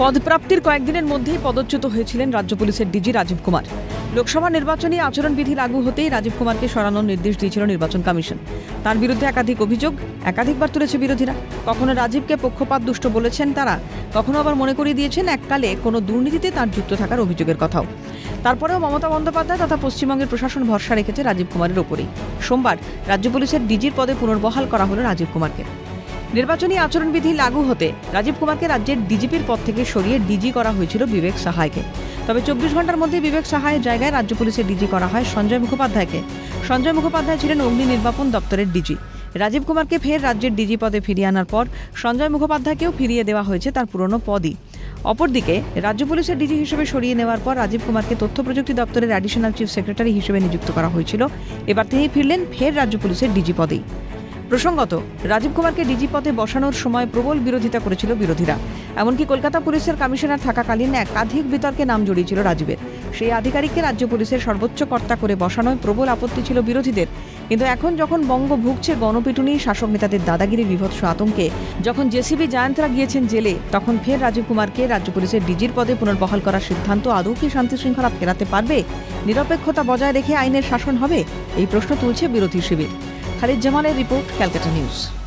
পদপ্রাপ্তির কয়েকদিনের মধ্যেই পদচ্যুত হয়েছিলেন রাজ্য পুলিশের ডিজি রাজীব কুমার। লোকসভা নির্বাচনী আচরণবিধি লাগু হতেই রাজীব কুমারকে সরানোর নির্দেশ দিয়েছিল নির্বাচন কমিশন। তার বিরুদ্ধে একাধিক অভিযোগ একাধিকবার তুলেছে বিরোধীরা। কখনো রাজীবকে পক্ষপাত দুষ্ট বলেছেন তারা, কখনো আবার মনে করিয়ে দিয়েছেন এককালে কোনো দুর্নীতিতে তার যুক্ত থাকার অভিযোগের কথাও। তারপরেও মমতা বন্দ্যোপাধ্যায় তথা পশ্চিমবঙ্গের প্রশাসন ভরসা রেখেছে রাজীব কুমারের ওপরেই। সোমবার রাজ্য পুলিশের ডিজির পদে পুনর্বহাল করা হলো রাজীব কুমারকে। নির্বাচনী আচরণবিধি লাগু হতে রাজীব কুমারকে রাজ্যের ডিজিপির পদ থেকে সরিয়ে ডিজি করা হয়েছিল বিবেক সাহায়কে। তবে 24 ঘন্টার মধ্যে বিবেক সাহায়ের জায়গায় রাজ্য পুলিশের ডিজি করা হয় সঞ্জয় মুখোপাধ্যায়কে। সঞ্জয় মুখোপাধ্যায় ছিলেন অগ্নি নির্বাপন দপ্তরের ডিজি। রাজীব কুমারকে ফের রাজ্যের ডিজি পদে ফিরিয়ে আনার পর সঞ্জয় মুখোপাধ্যায়কেও ফিরিয়ে দেওয়া হয়েছে তার পুরনো পদই। অপরদিকে রাজ্য পুলিশের ডিজি হিসেবে সরিয়ে নেওয়ার পর রাজীব কুমারকে তথ্য প্রযুক্তি দপ্তরের অ্যাডিশনাল চিফ সেক্রেটারি হিসেবে নিযুক্ত করা হয়েছিল। এবার তিনি ফিরলেন ফের রাজ্য পুলিশের ডিজি পদেই। প্রসঙ্গত, রাজীব কুমারকে ডিজি পদে বসানোর সময় প্রবল বিরোধিতা করেছিল বিরোধীরা। এমনকি কলকাতা পুলিশের কমিশনার থাকাকালীন একাধিক বিতর্কে নাম জড়িয়েছিল রাজীবের। সেই আধিকারিককে রাজ্য পুলিশের সর্বোচ্চ কর্তা করে বসানোয় প্রবল আপত্তি ছিল বিরোধীদের। কিন্তু এখন যখন বঙ্গ ভুগছে গণপিটুনি, শাসক নেতাদের দাদাগিরির বিভৎস আতঙ্কে, যখন জেসিবি জায়ান্তরা গিয়েছেন জেলে, তখন ফের রাজীব কুমারকে রাজ্য পুলিশের ডিজির পদে পুনর্বহাল করার সিদ্ধান্ত আদৌ কি শান্তি শৃঙ্খলা ফেরাতে পারবে? নিরপেক্ষতা বজায় রেখে আইনের শাসন হবে? এই প্রশ্ন তুলছে বিরোধী শিবির। খালিদ জামালের রিপোর্ট, ক্যালকাটা নিউজ।